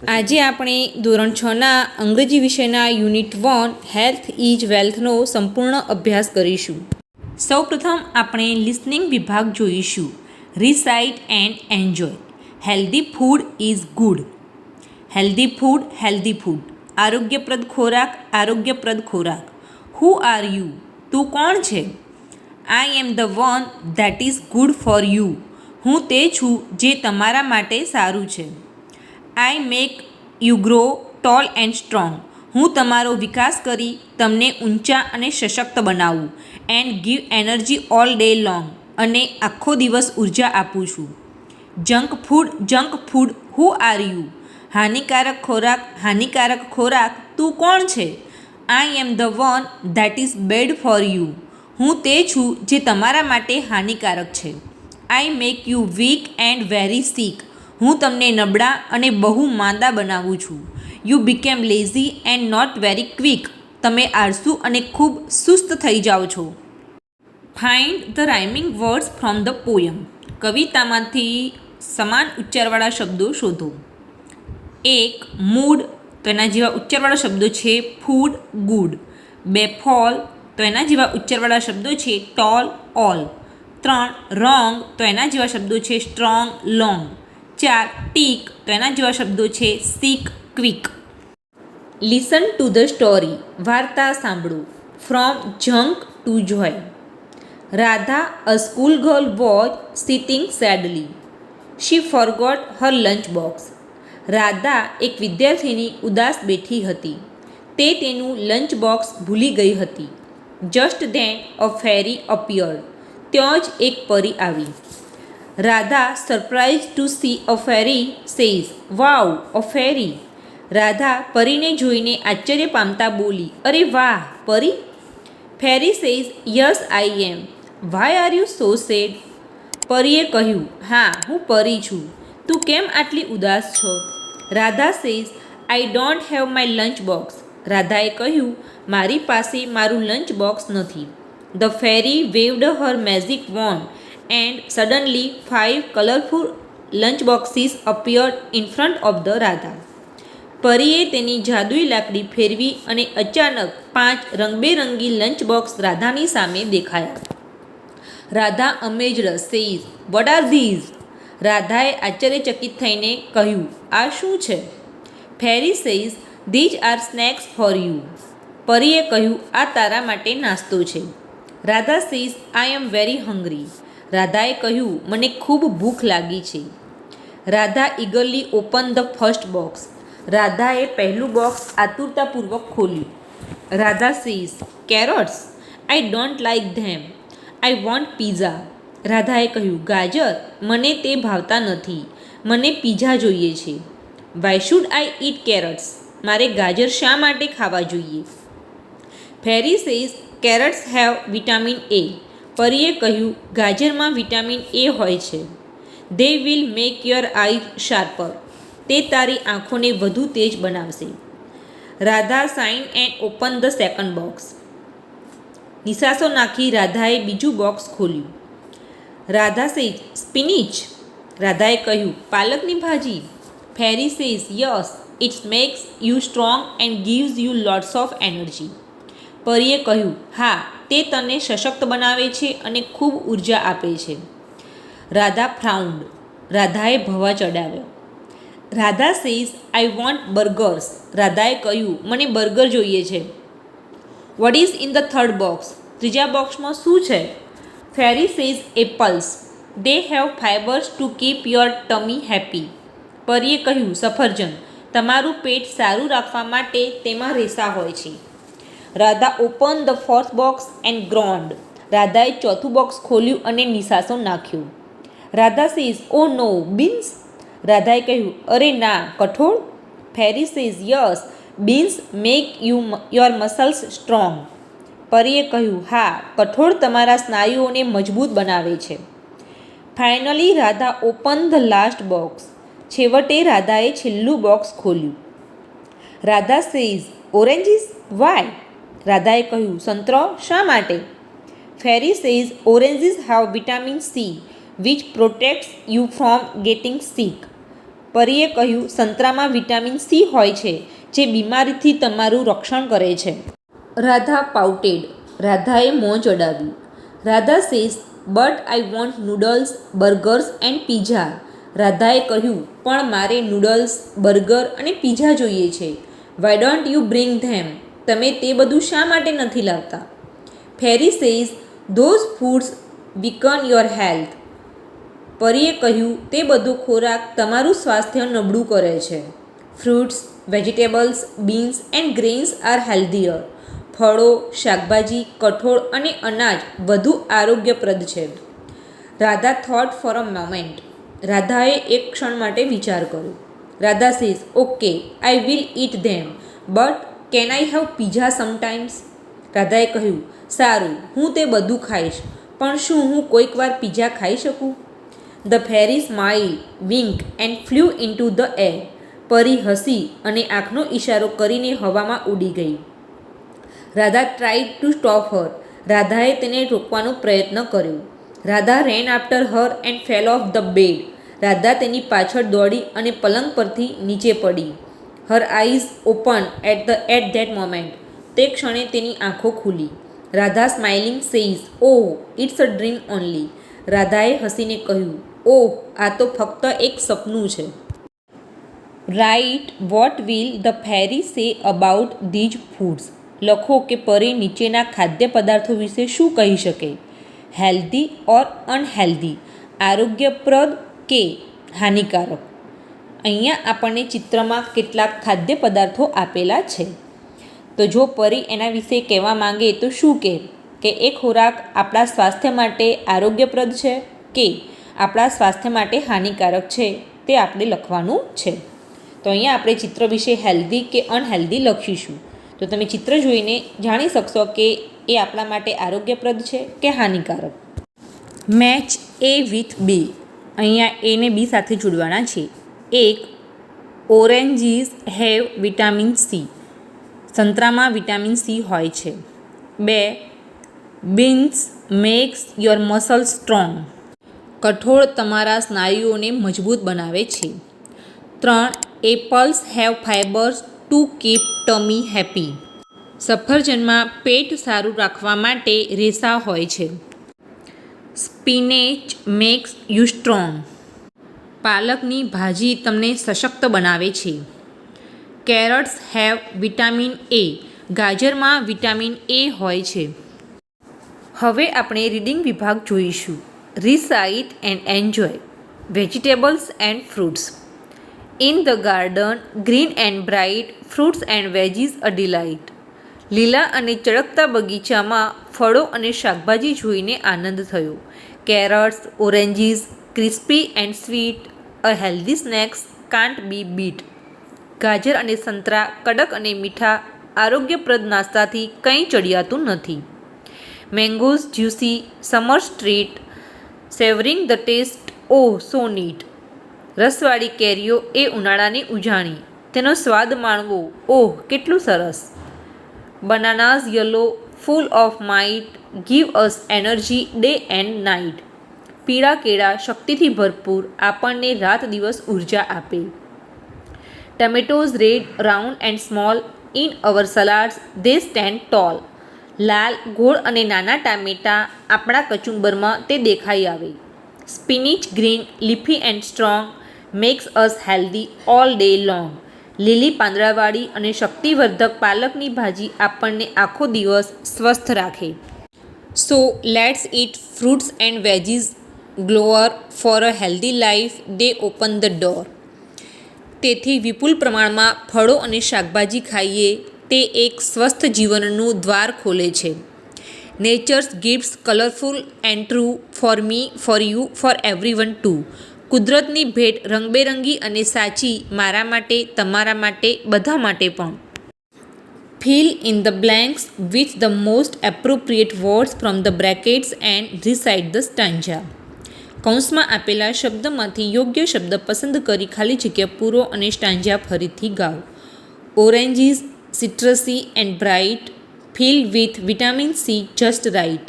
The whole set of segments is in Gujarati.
આજે આપણે ધોરણ 6ના અંગ્રેજી વિષયના યુનિટ 1 હેલ્થ ઇઝ વેલ્થનો સંપૂર્ણ અભ્યાસ કરીશું. સૌપ્રથમ આપણે લિસનિંગ વિભાગ જોઈશું. Recite and enjoy. Healthy food is good. Healthy food, healthy food. આરોગ્યપ્રદ ખોરાક, આરોગ્યપ્રદ ખોરાક. Who are you? તું કોણ છે? I am the one that is good for you. હું તે છું જે તમારા માટે સારું છે. I make you grow tall and strong. હું તમારો વિકાસ કરી તમને ઊંચા અને સશક્ત બનાવું. And give energy all day long. અને આખો દિવસ ઉર્જા આપું છું. Junk food, who are you? હાનિકારક ખોરાક, હાનિકારક ખોરાક. તું કોણ છે? I am the one that is bad for you. હું તે છું જે તમારા માટે હાનિકારક છે. I make you weak and very sick. હું તમને નબળા અને બહુ માંદા બનાવું છું. You became lazy and not very quick. તમે આળસુ અને ખૂબ સુસ્ત થઈ જાઓ છો. Find the rhyming words from the poem. કવિતામાંથી સમાન ઉચ્ચારવાળા શબ્દો શોધો. 1. મૂડ, તો એના જેવા ઉચ્ચારવાળા શબ્દો છે ફૂડ, ગુડ. 2. ફોલ, તો એના જેવા ઉચ્ચારવાળા શબ્દો છે ટોલ, ઓલ. 3. રોંગ, તો એના જેવા શબ્દો છે સ્ટ્રોંગ, લોંગ. 4. ટીક, તો એના જેવા શબ્દો છે sick, quick. Listen to the story. વાર્તા સાંભળો. From junk to joy. Radha, a school girl, was sitting sadly. She forgot her lunch box. Radha એક વિદ્યાર્થીની ઉદાસ બેઠી હતી. તે તેનું લંચ બોક્સ ભૂલી ગઈ હતી. Just then a fairy appeared. ત્યાં જ એક પરી આવી. Radha, surprise to see a fairy, says wow, a fairy. Radha પરીને જોઈને આશ્ચર્ય પામતા બોલી, અરે વાહ, પરી? Fairy says yes I am. Why are you so sad? પરીએ કહ્યું, હા, હું પરી છું. તું કેમ આટલી ઉદાસ છો? Radha says I don't have my lunch box. રાધાએ કહ્યું, મારી પાસે મારું લંચ બોક્સ નથી. The fairy waved her magic wand and suddenly 5 colourful lunch boxes appeared in front of the Radha. પરીએ તેની જાદુઈ લાકડી ફેરવી અને અચાનક 5 રંગબેરંગી લંચ બોક્સ રાધાની સામે દેખાયા. Radha amazed says what are these? રાધાએ આશ્ચર્યચકિત થઈને કહ્યું, આ શું છે? Fairy says these are snacks for you. પરીએ કહ્યું, આ તારા માટે નાસ્તો છે. Radha says I am very hungry. રાધાએ કહ્યું, મને ખૂબ ભૂખ લાગી છે. Radha eagerly open the first box. રાધાએ પહેલું બોક્સ આતુરતાપૂર્વક ખોલ્યું. Radha says carrots, I don't like them. I want pizza. રાધાએ કહ્યું, ગાજર, મને તે ભાવતા નથી. મને પીઝા જોઈએ છે. Why should I eat carrots? મારે ગાજર શા માટે ખાવા જોઈએ? Fairy says carrots have vitamin A. પરીએ કહ્યું, ગાજરમાં વિટામિન એ હોય છે. They will make your eyes sharper. તે તારી આંખોને વધુ તેજ બનાવશે. Radha sighed and open the second box. નિસાસો નાખી રાધાએ બીજું બોક્સ ખોલ્યું. Radha says spinach. રાધાએ કહ્યું, પાલકની ભાજી. Fairy says yes, it's makes you strong and gives you lots of energy. પરીએ કહ્યું, હા, તે તને સશક્ત બનાવે છે અને ખૂબ ઉર્જા આપે છે. રાધા ફ્રાઉન્ડ. રાધાએ ભવા ચડાવ્યો. Radha says I want burgers. રાધાએ કહ્યું, મને બર્ગર જોઈએ છે. What is in the third box? ત્રીજા બોક્સમાં શું છે? Fairy says apples. They have fibres to keep your tummy happy. પરીએ કહ્યું, સફરજન. તમારું પેટ સારું રાખવા માટે તેમાં રેસા હોય છે. Radha open the fourth box and groaned. રાધાએ ચોથું બોક્સ ખોલ્યું અને નિસાસો નાખ્યો. Radha says oh no, beans. રાધાએ કહ્યું, અરે ના, કઠોળ. Fairy says yes, beans make your muscles strong. પરીએ કહ્યું, હા, કઠોળ તમારા સ્નાયુઓને મજબૂત બનાવે છે. Finally Radha open the last box. છેવટે રાધાએ છેલ્લું બોક્સ ખોલ્યું. Radha says oranges, why? રાધાએ કહ્યું, સંતરો શા માટે? Fairy says oranges have vitamin C which protects you from getting sick. પરીએ કહ્યું, સંતરામાં વિટામિન સી હોય છે જે બીમારીથી તમારું રક્ષણ કરે છે. રાધા પાઉટેડ. રાધાએ મોં ચડાવ્યું. Radha says, but I want noodles, burgers and pizza. રાધાએ કહ્યું, પણ મારે નૂડલ્સ, બર્ગર અને પીઝા જોઈએ છે. Why don't you bring them? તમે તે બધું શા માટે નથી લાવતા? Fairy says, those foods weaken your health. પરીએ કહ્યું, તે બધો ખોરાક તમારું સ્વાસ્થ્ય નબળું કરે છે. Fruits, vegetables, beans and grains are healthier. ફળો, શાકભાજી, કઠોળ અને અનાજ વધુ આરોગ્યપ્રદ છે. Radha thought four a moment. રાધાએ એક ક્ષણ માટે વિચાર કર્યો. Radha says, okay, I will eat them, but can I have pizza sometimes? રાધાએ કહ્યું, સારું, હું તે બધું ખાઈશ, પણ શું હું કોઈક વાર પીઝા ખાઈ શકું? The fairy smile, wink and flew into the air. પરી હસી અને આંખનો ઇશારો કરીને હવામાં ઉડી ગઈ. Radha tried to stop her. રાધાએ તેને રોકવાનો પ્રયત્ન કર્યો. Radha ran after her and fell off the bed. Radha તેની પાછળ દોડી અને પલંગ પરથી નીચે પડી. Her eyes open at that moment. તે ક્ષણે તેની આંખો ખુલી. Radha smiling says, oh, it's a dream only. રાધાએ હસીને કહ્યું, ઓહ, આ તો ફક્ત એક સપનું છે. Right, what will the fairy say about this foods. લખો કે પરી નીચેના ખાદ્ય પદાર્થો વિશે શું કહી શકે. હેલ્ધી ઓર અનહેલ્ધી. આરોગ્યપ્રદ કે હાનિકારક. અહીંયા આપણને ચિત્રમાં કેટલાક ખાદ્ય પદાર્થો આપેલા છે. તો જો પરી એના વિશે કહેવા માંગે તો શું કહે કે એ ખોરાક આપણા સ્વાસ્થ્ય માટે આરોગ્યપ્રદ છે કે આપણા સ્વાસ્થ્ય માટે હાનિકારક છે, તે આપણે લખવાનું છે. તો અહીંયા આપણે ચિત્ર વિશે હેલ્ધી કે અનહેલ્ધી લખીશું. તો તમે ચિત્ર જોઈને જાણી શકશો કે એ આપણા માટે આરોગ્યપ્રદ છે કે હાનિકારક. Match A with B. અહીંયા એને બી સાથે જોડવાના છે. 1. Oranges have vitamin C. સંતરામાં વિટામિન સી હોય છે. 2. Beans makes your muscle strong. કઠોળ તમારા સ્નાયુઓને મજબૂત બનાવે છે. 3. Apples have fibres to keep tummy happy. સફરજનમાં પેટ સારું રાખવા માટે રેસા હોય છે. Spinach makes you strong. પાલકની ભાજી તમને સશક્ત બનાવે છે. Carrots have vitamin A. ગાજરમાં વિટામિન એ હોય છે. હવે આપણે રીડિંગ વિભાગ જોઈશું. Recite and enjoy. Vegetables and fruits. In the garden, green and bright, fruits and veggies a delight. લીલા અને ચળકતા બગીચામાં ફળો અને શાકભાજી જોઈને આનંદ થયો. કેરટ્સ, oranges, crispy and sweet, a healthy snacks can't B bit. ગાજર અને સંતરા કડક અને મીઠા, આરોગ્યપ્રદ નાસ્તાથી કંઈ ચડિયાતું નથી. Mangoes juicy, summer street, savouring the taste, oh so neat. રસવાળી કેરીઓ એ ઉનાળાની ઉજાણી, તેનો સ્વાદ માણવો, ઓહ કેટલું સરસ. Bananas yellow, full of might, give us energy day and night. પીળા કેળા શક્તિથી ભરપૂર, આપણને રાત દિવસ ઉર્જા આપે. Tomatoes red, round and small, in our salads they stand tall. લાલ, ગોળ અને નાના ટામેટાં આપણા કચુંબરમાં તે દેખાઈ આવે. Spinach green, leafy and strong, makes us healthy all day long. લીલી પાંદડાવાળી અને શક્તિવર્ધક પાલકની ભાજી આપણને આખો દિવસ સ્વસ્થ રાખે. So let's it fruits and veggies galore for a healthy life they open the door. તેથી વિપુલ પ્રમાણમાં ફળો અને શાકભાજી ખાઈએ, તે એક સ્વસ્થ જીવનનું દ્વાર ખોલે છે. Nature's gifts colourful and true, for me, for you, for everyone too. કુદરતની ભેટ રંગબેરંગી અને સાચી, મારા માટે, તમારા માટે, બધા માટે પણ. Fill in the blanks with the most appropriate words from the brackets and recite the stanza. કૌંસમાં આપેલા શબ્દમાંથી યોગ્ય શબ્દ પસંદ કરી ખાલી જગ્યા પૂરો અને સ્ટાન્જા ફરીથી ગાઓ. Oranges citrusy and bright, filled with vitamin C just right.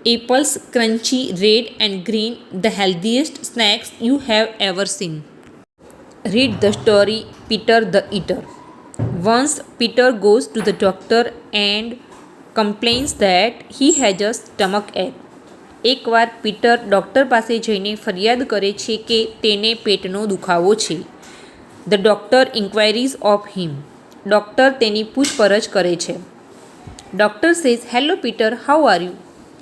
Apples crunchy, red and green, the healthiest snacks you have ever seen. Read the story Peter the Eater. Once Peter goes to the doctor and complains that he has a stomach ache. એકવાર પીટર ડૉક્ટર પાસે જઈને ફરિયાદ કરે છે કે તેને પેટનો દુખાવો છે. The doctor inquires of him. Doctor તેની પૂછપરછ કરે છે. Doctor says hello Peter, how are you?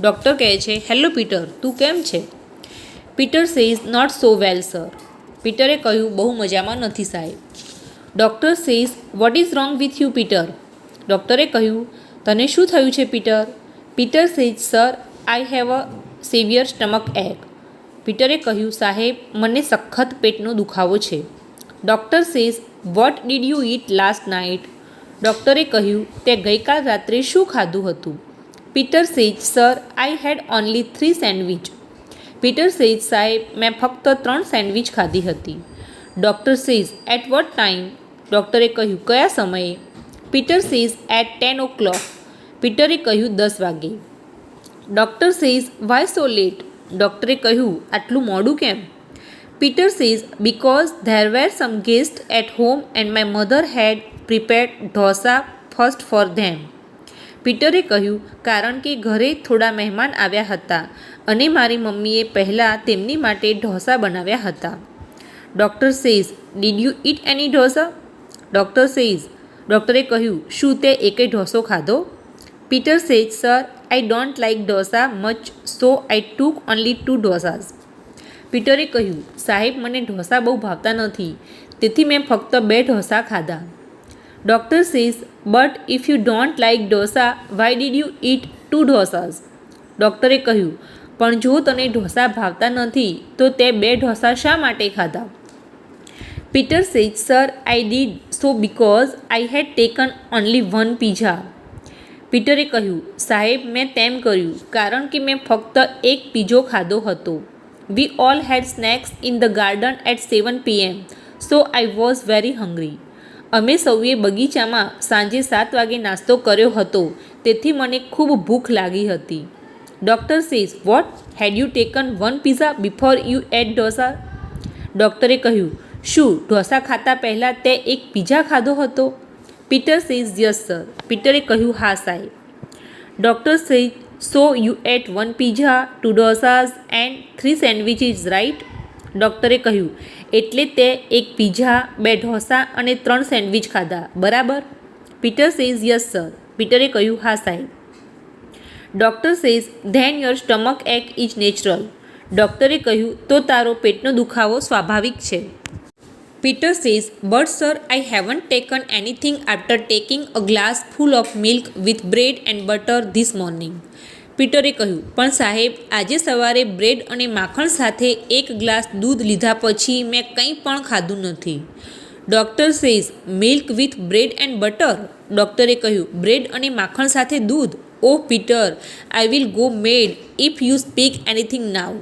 Doctor કહે છે હેલો પીટર, તું કેમ છે? Peter says not so well sir. પીટરે કહ્યું બહુ મજામાં નથી સાહેબ. Doctor says what is wrong with you Peter? ડૉક્ટરે કહ્યું તને શું થયું છે Peter? Peter says sir I have a severe stomach ache. પીટરે કહ્યું સાહેબ મને સખત પેટનો દુખાવો છે. Doctor says what did you eat last night? ડૉક્ટરે કહ્યું તે ગઈકાલ રાત્રે શું ખાધું હતું? Peter says sir I had only 3 sandwich. Peter says સાહેબ મેં ફક્ત 3 સેન્ડવિચ ખાધી હતી. Doctor says at what time? ડૉક્ટરે કહ્યું કયા સમયે? Peter says at 10 o'clock. પીટરે કહ્યું 10 વાગે. Doctor says why so late? ડૉક્ટરે કહ્યું આટલું મોડું કેમ? Peter says because there were some guest at home and my mother had prepared dosa first for them. પીટરે કહ્યું કારણ કે ઘરે થોડા મહેમાન આવ્યા હતા અને મારી મમ્મીએ પહેલાં તેમની માટે ઢોસા બનાવ્યા હતા. Doctor says did you eat any dosa? Doctor says ડૉક્ટરે કહ્યું શું તે એકેય ઢોસો ખાધો? Peter says sir I don't like dosa much so I took only 2 dosas. પીટરે કહ્યું સાહેબ મને ઢોસા બહુ ભાવતા નથી તેથી મેં ફક્ત 2 ઢોસા ખાધા. Doctor says but if you don't like dosa why did you it 2 dosas? ડૉક્ટરે કહ્યું પણ જો તને ઢોસા ભાવતા નથી તો તે 2 ઢોસા શા માટે ખાધા? Peter says sir I did so because I had taken only 1 pizza. પીટરે કહ્યું સાહેબ મેં તેમ કર્યું કારણ કે મેં ફક્ત 1 પિઝો ખાધો હતો. We all had snacks in the garden at 7 PM so I was very hungry. અમે સૌએ બગીચામાં સાંજે 7 વાગે નાસ્તો કર્યો હતો તેથી મને ખૂબ ભૂખ લાગી હતી. Doctor says what had you taken 1 pizza before you ate dosa? ડૉક્ટરે કહ્યું શું ઢોસા ખાતા પહેલાં તે 1 પિઝા ખાધો હતો? Peter says yes sir. પીટરે કહ્યું હા સાહેબ. Doctor says so you ate 1 pizza 2 dosas and 3 sandwiches right? ડૉક્ટરે કહ્યું એટલે તે 1 પિઝા 2 ઢોસા અને 3 સેન્ડવિચ ખાધા બરાબર? Peter says yes sir. પીટરે કહ્યું હા સાહેબ. Doctor says then your stomach ache is natural. ડૉક્ટરે કહ્યું તો તારો પેટનો દુખાવો સ્વાભાવિક છે. Peter says but sir I haven't taken anything after taking a glass full of milk with bread and butter this morning. પીટરે કહ્યું પણ સાહેબ આજે સવારે બ્રેડ અને માખણ સાથે 1 ગ્લાસ દૂધ લીધા પછી મેં કંઈ પણ ખાધું નથી. Doctor says milk with bread and butter? ડૉક્ટરે કહ્યું બ્રેડ અને માખણ સાથે દૂધ? Oh Peter I will go mad if you speak anything now.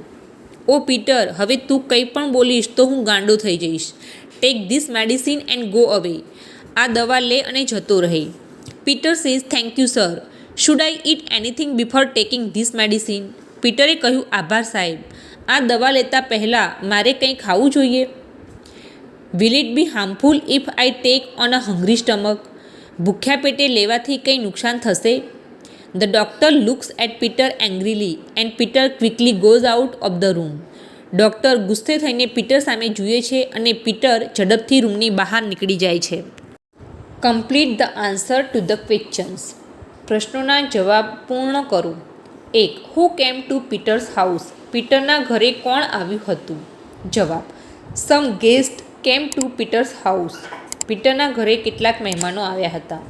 ઓ પીટર હવે તું કંઈ પણ બોલીશ તો હું ગાંડો થઈ જઈશ. Take this medicine and go away. આ દવા લે અને જતો રહે. Peter says thank you sir. Should I eat anything before taking this medicine? પીટરે કહ્યું આભાર સાહેબ. આ દવા લેતા પહેલાં મારે કંઈ ખાવું જોઈએ? Will it be harmful if I take on a hungry stomach? ભૂખ્યા પેટે લેવાથી કંઈ નુકસાન થશે? The doctor looks at Peter angrily and Peter quickly goes out of the room. Doctor ગુસ્સે થઈને પીટર સામે જુએ છે અને પીટર ઝડપથી રૂમની બહાર નીકળી જાય છે. Complete the answer to the questions. પ્રશ્નોના જવાબ પૂર્ણ કરો. 1. હુ કેમ ટુ પીટર્સ હાઉસ? પીટરના ઘરે કોણ આવ્યું હતું? જવાબ some guest came to Peter's house. પીટરના ઘરે કેટલાક મહેમાનો આવ્યા હતા.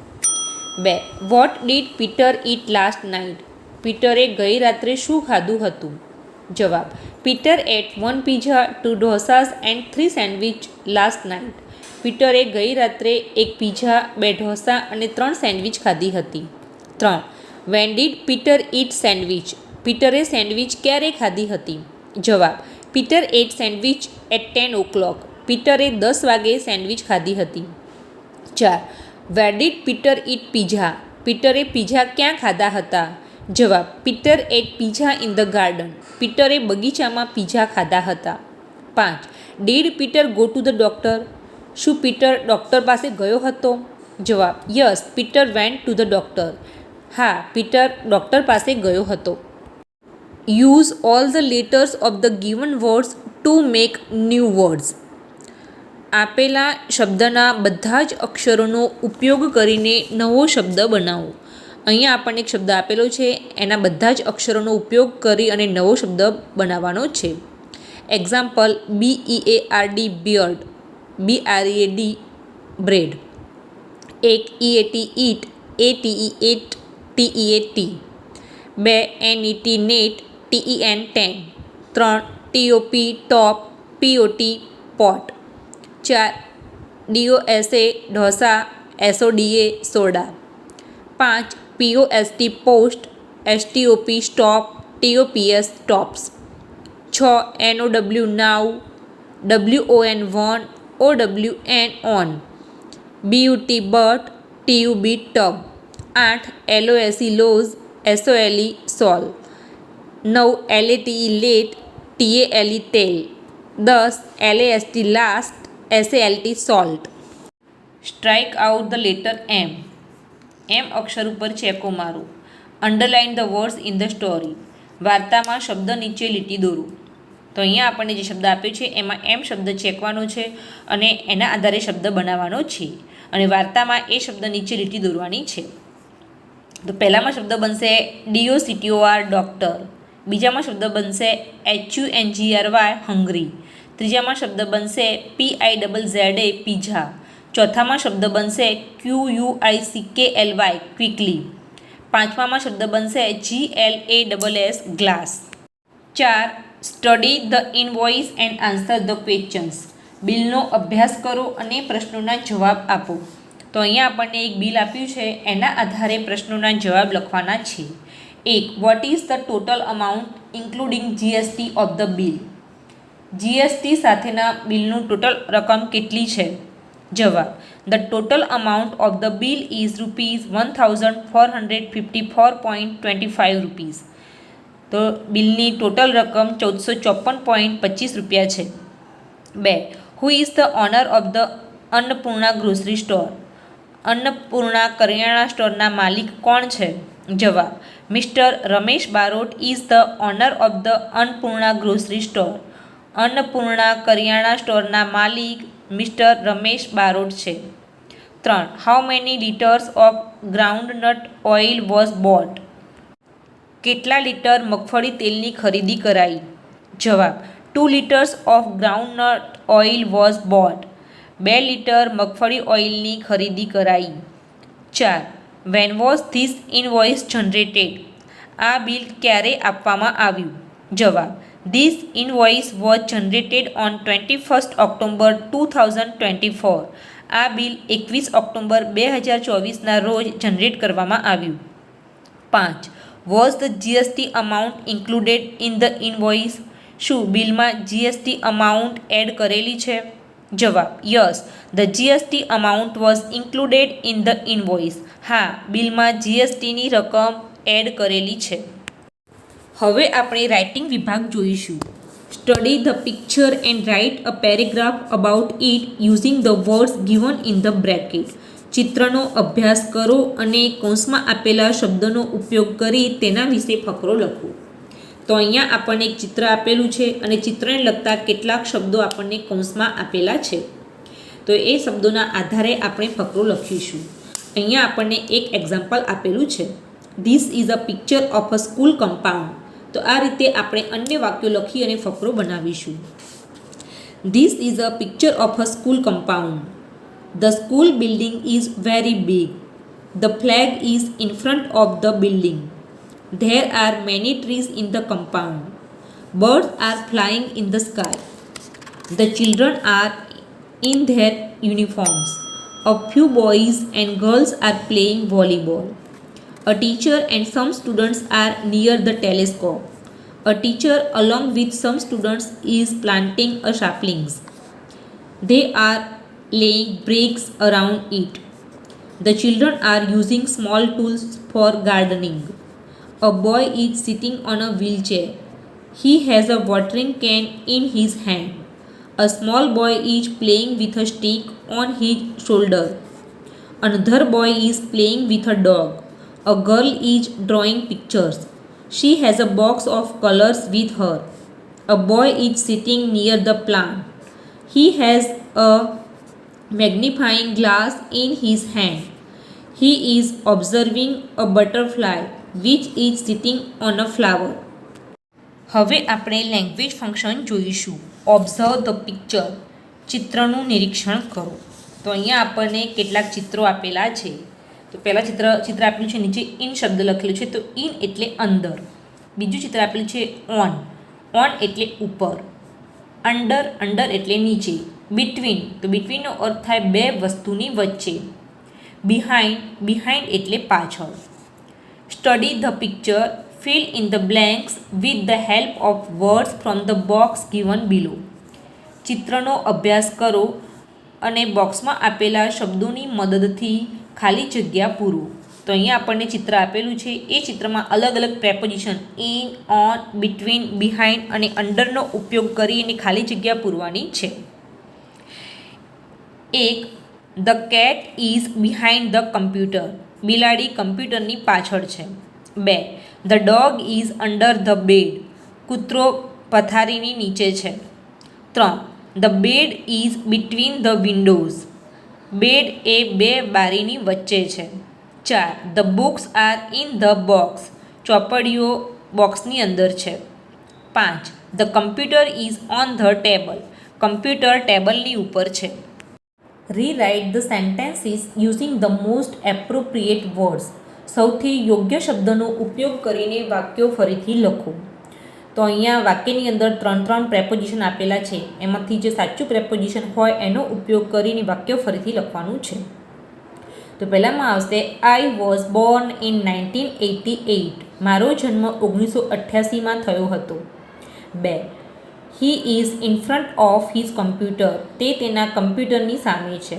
2. What did Peter eat last night? પીટરે ગઈ રાત્રે શું ખાધું હતું? જવાબ Peter ate 1 pizza 2 dosas and 3 sandwich last night. પીટરે ગઈ રાત્રે 1 પિઝા 2 ઢોસા અને 3 સેન્ડવિચ ખાધી હતી. 3. When did Peter eat sandwich? પીટરે સેન્ડવિચ ક્યારે ખાધી હતી? જવાબ Peter ate sandwich at 10 o'clock. પીટરે 10 વાગે સેન્ડવિચ ખાધી હતી. 4. Where did Peter eat pizza? પીટરે પિઝા ક્યાં ખાધા હતા? જવાબ Peter ate pizza in the garden. પીટરે બગીચામાં પિઝા ખાધા હતા. 5. Did Peter go to the doctor? શું પીટર ડૉક્ટર પાસે ગયો હતો? જવાબ: yes, Peter went to the doctor. હા, પીટર ડૉક્ટર પાસે ગયો હતો. Use all the letters of the given words to make new words. આપેલા શબ્દના બધા જ અક્ષરોનો ઉપયોગ કરીને નવો શબ્દ બનાવો. અહીંયા આપણને એક શબ્દ આપેલો છે, એના બધા જ અક્ષરોનો ઉપયોગ કરી અને નવો શબ્દ બનાવવાનો છે. Example: BEARD beard, BREAD bread. 1 EAT eat, ATE ate, TEA tea. 2 NET net, TEN ten. 3 TOP top, POT pot. 4 DOSA dosa, SODA soda. 5 POST post, STOP stop, TOPS tops. 6 NOW now, WON won, OWN own. BUT but, TUB tub. 8 LOSE lose, SOLE sole. 9 LATE late, TALE tale. 10 LAST last, SALT salt. Strike out the letter M. M અક્ષર ઉપર ચેકો મારો. Underline the words in the story. વાર્તામાં શબ્દ નીચે લીટી દોરો. તો અહીંયા આપણને જે શબ્દ આપ્યો છે એમાં M શબ્દ ચેકવાનો છે અને એના આધારે શબ્દ બનાવવાનો છે અને વાર્તામાં એ શબ્દ નીચે લીટી દોરવાની છે. તો પહેલામાં શબ્દ બનશે DOCTOR ડૉક્ટર. બીજામાં શબ્દ બનશે HUNGRY હંગરી. ત્રીજામાં શબ્દ બનશે PIZZA પીઝા. ચોથામાં શબ્દ બનશે QUICKLY ક્વિકલી. પાંચમામાં શબ્દ બનશે GLASS glass. 4 study the invoice and answer the questions. બિલનો અભ્યાસ કરો અને પ્રશ્નોના જવાબ આપો. તો અહીંયા આપણને એક બિલ આપ્યું છે, એના આધારે પ્રશ્નોના જવાબ લખવાના છે. 1 what is the total amount including GST of the bill. GST સાથેના બિલનું ટોટલ રકમ કેટલી છે? જવાબ: the total amount of the bill is ₹1454.25. તો બિલની ટોટલ રકમ 1454.25 રૂપિયા છે. 2 who is the owner of the Annapurna grocery store. Annapurna કરિયાણા સ્ટોરના માલિક કોણ છે? જવાબ: mister Ramesh Barot is the owner of the Annapurna grocery store. Annapurna કરિયાણા સ્ટોરના માલિક મિસ્ટર રમેશ બારોટ છે. 3 how many litres of groundnut oil was boat. કેટલા લીટર મગફળી તેલની ખરીદી કરાઈ? જવાબ: 2 liters of groundnut oil was boat. 2 litre મગફળી ઓઇલની ખરીદી કરાઈ. 4 when was this invoice generated. આ બિલ ક્યારે આપવામાં આવ્યું? જવાબ: this invoice was generated on 21 October 2024. આ બિલ 21 ઓક્ટોબર 2024ના રોજ જનરેટ કરવામાં આવ્યું. 5 was the GST amount included in the invoice. શું બિલમાં GST અમાઉન્ટ એડ કરેલી છે? જવાબ: yes, the GST amount was included in the invoice. હા, બિલમાં GSTની રકમ એડ કરેલી છે. હવે આપણે રાઇટિંગ વિભાગ જોઈશું. Study the picture and write a paragraph about it using the words given in the bracket. ચિત્રનો અભ્યાસ કરો અને કૌંસમાં આપેલા શબ્દનો ઉપયોગ કરી તેના વિશે ફકરો લખો. તો અહીંયા આપણને એક ચિત્ર આપેલું છે અને ચિત્રને લગતા કેટલાક શબ્દો આપણને કૌંસમાં આપેલા છે. તો એ શબ્દોના આધારે આપણે ફકરો લખીશું. અહીંયા આપણને એક એક્ઝામ્પલ આપેલું છે. This is a picture of a school compound. તો આ રીતે આપણે અન્ય વાક્યો લખી અને ફકરો બનાવીશું. This is a picture of a school compound. The school building is very big. The flag is in front of the building. There are many trees in the compound. Birds are flying in the sky. The children are in their uniforms. A few boys and girls are playing volleyball. A teacher and some students are near the telescope. A teacher along with some students is planting a saplings. They are laying bricks around it. The children are using small tools for gardening. A boy is sitting on a wheelchair. He has a watering can in his hand. A small boy is playing with a stick on his shoulder. Another boy is playing with a dog. A girl is drawing pictures. She has a box of colors with her. A boy is sitting near the plant. He has a magnifying glass in his hand. He is observing a butterfly which is sitting on a flower. હવે આપણે લેંગ્વેજ ફંક્શન જોઈશું. ઓબ્ઝર્વ ધ પિક્ચર, ચિત્રનું નિરીક્ષણ કરો. તો અહીંયા આપણને કેટલાક ચિત્રો આપેલા છે. તો પહેલાં ચિત્ર આપેલું છે, નીચે ઇન શબ્દ લખેલું છે, તો ઇન એટલે અંદર. બીજું ચિત્ર આપેલું છે ઓન એટલે ઉપર. અંડર એટલે નીચે. બિટવીન, તો બિટવીનનો અર્થ થાય બે વસ્તુની વચ્ચે. બિહાઇન્ડ એટલે પાછળ. Study the picture, fill in the blanks with the help of words from the box given below. ચિત્રનો અભ્યાસ કરો અને બોક્સમાં આપેલા શબ્દોની મદદથી ખાલી જગ્યા પૂરો. તો અહીંયા આપણને ચિત્ર આપેલું છે, એ ચિત્રમાં અલગ અલગ preposition in, on, between, behind અને અંડરનો ઉપયોગ કરીને ખાલી જગ્યા પૂરવાની છે. 1. The cat is behind the computer. બિલાડી કમ્પ્યુટરની પાછળ છે. 2. The dog is under the bed. કૂતરો પથારીની નીચે છે. 3. The bed is between the windows. Bed એ બે બારીની વચ્ચે છે. 4. The books are in the box. ચોપડીઓ બોક્સની અંદર છે. 5. The computer is on the table. Computer ટેબલની ઉપર છે. Rewrite the sentences using the most appropriate words. સૌથી યોગ્ય શબ્દનો ઉપયોગ કરીને વાક્યો ફરીથી લખો. તો અહીંયા વાક્યની અંદર 3 પ્રેપોઝિશન આપેલા છે. એમાંથી જે સાચું પ્રેપોઝિશન હોય એનો ઉપયોગ કરીને વાક્ય ફરીથી લખવાનું છે. તો પહેલાંમાં આવશે આઈ વોઝ બોર્ન ઇન 1988. મારો જન્મ 1988માં થયો હતો. 2. He is in front of his computer. તે તેના કમ્પ્યુટરની સામે છે.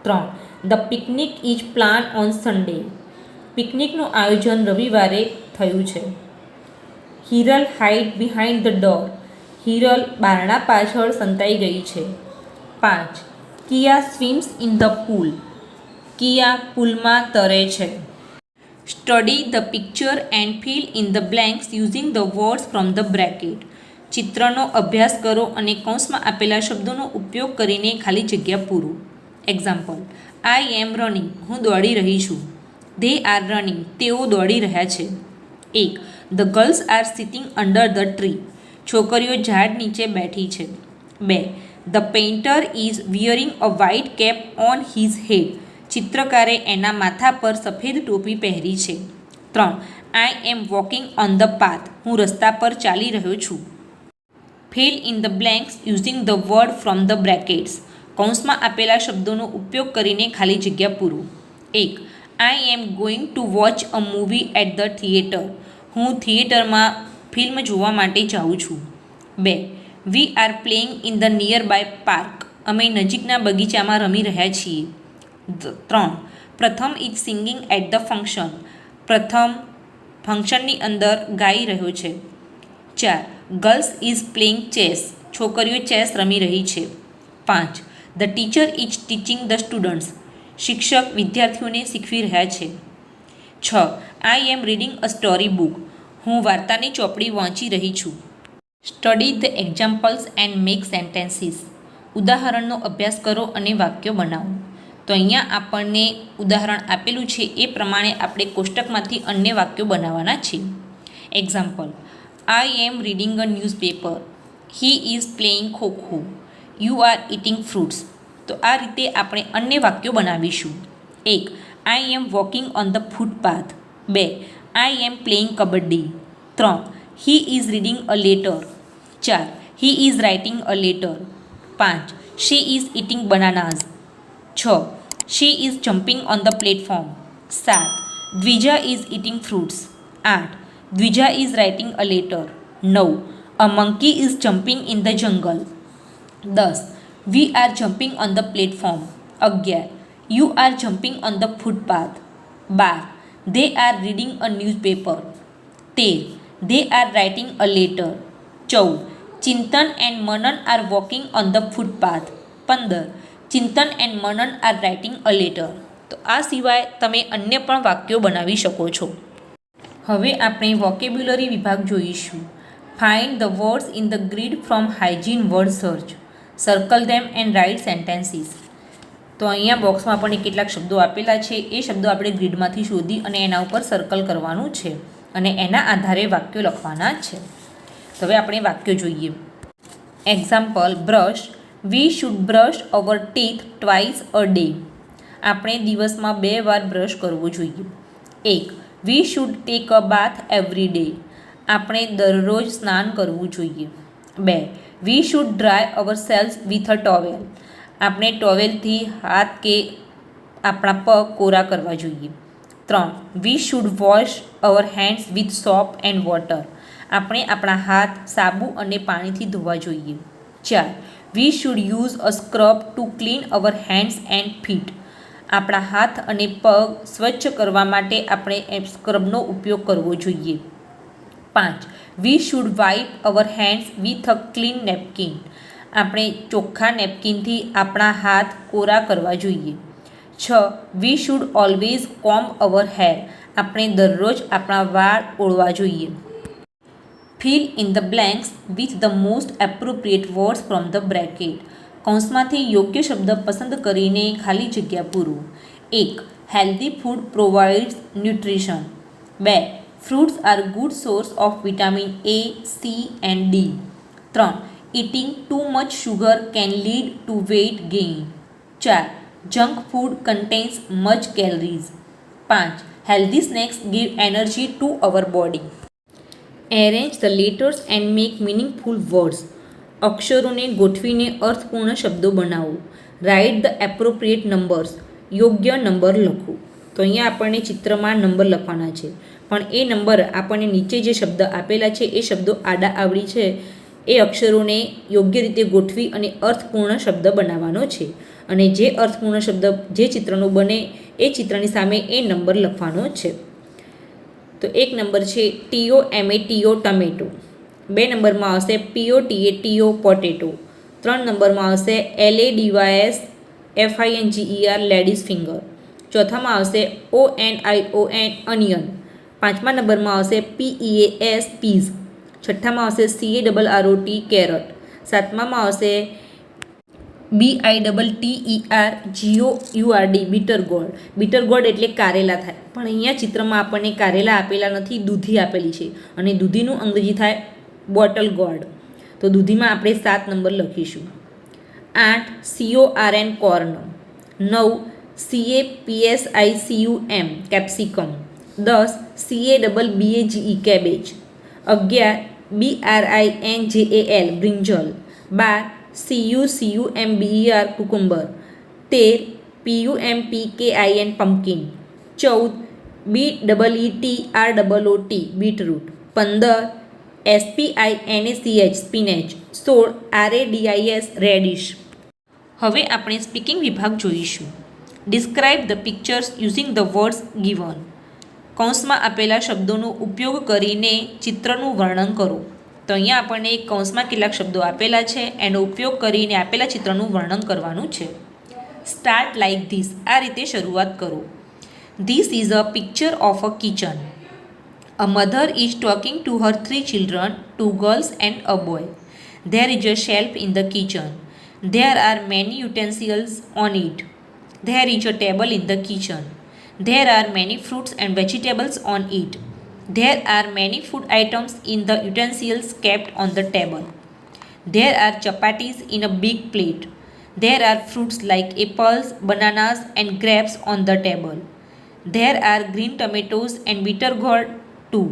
3. The picnic is plan on Sunday. પિકનિકનું આયોજન રવિવારે થયું છે. Hiral hide behind the door. Hiral બારણા પાછળ સંતાઈ ગઈ છે. 5. કિયા સ્વિમ્સ ઇન ધ પૂલ. કિયા પૂલમાં તરે છે. Study the picture and fill in the blanks using the words from the bracket. ચિત્રનો અભ્યાસ કરો અને કૌંસમાં આપેલા શબ્દોનો ઉપયોગ કરીને ખાલી જગ્યા પૂરો. Example, I am running. હું દોડી રહી છું. They are running. તેઓ દોડી રહ્યા છે. 1. The girls are sitting under the tree. છોકરીઓ ઝાડ નીચે બેઠી છે. 2. The painter is wearing a white cap on his head. ચિત્રકારે એના માથા પર સફેદ ટોપી પહેરી છે. 3. I am walking on the path. હું રસ્તા પર ચાલી રહ્યો છું. Fill in the blanks using the word from the brackets. કૌંસમાં આપેલા શબ્દોનો ઉપયોગ કરીને ખાલી જગ્યા પૂરો. 1. I am going to watch a movie at the theatre. હું થિયેટરમાં ફિલ્મ જોવા માટે જાઉં છું. 2. We are playing in the nearby park. અમે નજીકના બગીચામાં રમી રહ્યા છીએ. 3. Pratham is singing at the function. Pratham ફંક્શનની અંદર ગાઈ રહ્યો છે. 4. Girls is playing chess. છોકરીઓ ચેસ રમી રહી છે. 5. The teacher is teaching the students. શિક્ષક વિદ્યાર્થીઓને શીખવી રહ્યા છે. 6. I am reading a story book. હું વાર્તાની ચોપડી વાંચી રહી છું. Study the examples and make sentences. ઉદાહરણનો અભ્યાસ કરો અને વાક્યો બનાવો. તો અહીંયા આપણને ઉદાહરણ આપેલું છે એ પ્રમાણે આપણે કોષ્ટકમાંથી અન્ય વાક્યો બનાવવાના છે. Example, I am reading a newspaper. He is playing kho-kho. You are eating fruits. તો આ રીતે આપણે અન્ય વાક્યો બનાવીશું. 1. I am walking on the footpath. 2. I am playing kabaddi. 3. He is reading a letter. 4. He is writing a letter. 5. She is eating bananas. 6. She is jumping on the platform. 7. Dwija is eating fruits. 8. Dwija is writing a letter. 9. A monkey is jumping in the jungle. 10. We are jumping on the platform. 11. You are jumping on the footpath. 12. they are reading a newspaper. 13. they are writing a letter. 14. Chintan and Manan are walking on the footpath. 15. Chintan and Manan are writing a letter. તો આ સિવાય તમે અન્ય પણ વાક્યો બનાવી શકો છો. હવે આપણે વોકેબ્યુલરી વિભાગ જોઈશું. Find the words in the grid from hygiene word search. Circle them and write sentences. તો અહીંયા બોક્સમાં આપણને કેટલાક શબ્દો આપેલા છે. એ શબ્દો આપણે ગ્રીડમાંથી શોધી અને એના ઉપર સર્કલ કરવાનું છે અને એના આધારે વાક્યો લખવાના છે. તો હવે આપણે વાક્યો જોઈએ. Example: brush. We should brush our teeth twice a day. આપણે દિવસમાં 2 વાર બ્રશ કરવો જોઈએ. 1. We should take a bath every day. આપણે દરરોજ સ્નાન કરવું જોઈએ. 2. We should dry ourselves with a towel. આપણે ટોવેલથી હાથ કે આપણા પગ કોરા કરવા જોઈએ. 3. We should wash our hands with soap and water. આપણે આપણા હાથ સાબુ અને પાણીથી ધોવા જોઈએ. 4. We should use a scrub to clean our hands and feet. આપણા હાથ અને પગ સ્વચ્છ કરવા માટે આપણે સ્ક્રબનો ઉપયોગ કરવો જોઈએ. 5. We should wipe our hands with a clean napkin. આપણે ચોખ્ખા નેપકિનથી આપણા હાથ કોરા કરવા જોઈએ. 6. We should always comb our hair. આપણે દરરોજ આપણા વાળ ઓળવા જોઈએ. Fill in the blanks with the most appropriate words from the bracket. કૌંસમાંથી યોગ્ય શબ્દ પસંદ કરીને ખાલી જગ્યા પૂરો. 1. Healthy food provides nutrition. 2. Fruits are good source of vitamin A, C and D. 3. Eating too much sugar can lead to weight gain. 4. Junk food contains much calories. 5. Healthy snacks give energy to our body. Arrange the letters and make meaningful words. અક્ષરોને ગોઠવીને અર્થપૂર્ણ શબ્દો બનાવો. Write the appropriate numbers. યોગ્ય નંબર લખો. તો અહીંયા આપણને ચિત્રમાં નંબર લખવાના છે, પણ એ નંબર આપણને નીચે જે શબ્દ આપેલા છે એ શબ્દો આડા આવડી છે એ અક્ષરોને યોગ્ય રીતે ગોઠવી અને અર્થપૂર્ણ શબ્દ બનાવવાનો છે. અને જે અર્થપૂર્ણ શબ્દ જે ચિત્રનો બને એ ચિત્રની સામે એ નંબર લખવાનો છે. તો 1 નંબર છે TOMATO ટમેટો. 2 નંબરમાં આવશે POTATO પોટેટો. 3 નંબરમાં આવશે LADYSFINGER લેડીઝ ફિંગર. ચોથામાં આવશે ONION અનિયન. 5મા નંબરમાં આવશે PEAS પીઝ. 6ઠ્ઠામાં આવશે CARROT કેરટ. 7મામાં આવશે BITTER બીટર ગોળ. બીટર ગોળ એટલે કારેલા થાય, પણ અહીંયા ચિત્રમાં આપણને કારેલા આપેલા નથી, દૂધી આપેલી છે અને દૂધીનું અંગ્રેજી થાય બોટલ ગોળ. તો દૂધીમાં આપણે 7 નંબર લખીશું. 8 CORN corn. 9 CAPSICUM capsicum. 10 CABBAGE cabbage. 11 BRINJAL brinjal. 12 CUCUMBER cucumber. 13 PUMPKIN pumpkin. 14 BEETROOT beetroot. 15 SPINACH સ્પિનેચ. 16 RADIS reddish. હવે આપણે સ્પીકિંગ વિભાગ જોઈશું. Describe the pictures using the words given. કૌંસમાં આપેલા શબ્દોનો ઉપયોગ કરીને ચિત્રનું વર્ણન કરો. તો અહીંયા આપણને કૌંસમાં કેટલાક શબ્દો આપેલા છે, એનો ઉપયોગ કરીને આપેલા ચિત્રનું વર્ણન કરવાનું છે. Start like this. આ રીતે શરૂઆત કરો. This is a picture of a kitchen. A mother is talking to her 3 children, 2 girls and a boy. There is a shelf in the kitchen. There are many utensils on it. There is a table in the kitchen. There are many fruits and vegetables on it. There are many food items in the utensils kept on the table. There are chapatis in a big plate. There are fruits like apples, bananas and grapes on the table. There are green tomatoes and bitter gourd too.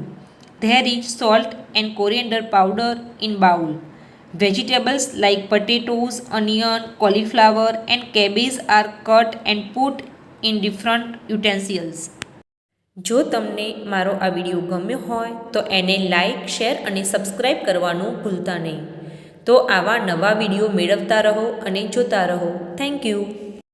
There is salt and coriander powder in bowl. Vegetables like potatoes, onion, cauliflower and cabbage are cut and put in different utensils. જો તમને મારો આ વિડીયો ગમ્યો હોય તો એને લાઇક, શેર અને સબસ્ક્રાઈબ કરવાનું ભૂલતા નહીં. તો આવા નવા વિડીયો મેળવતા રહો અને જોતા રહો. Thank you.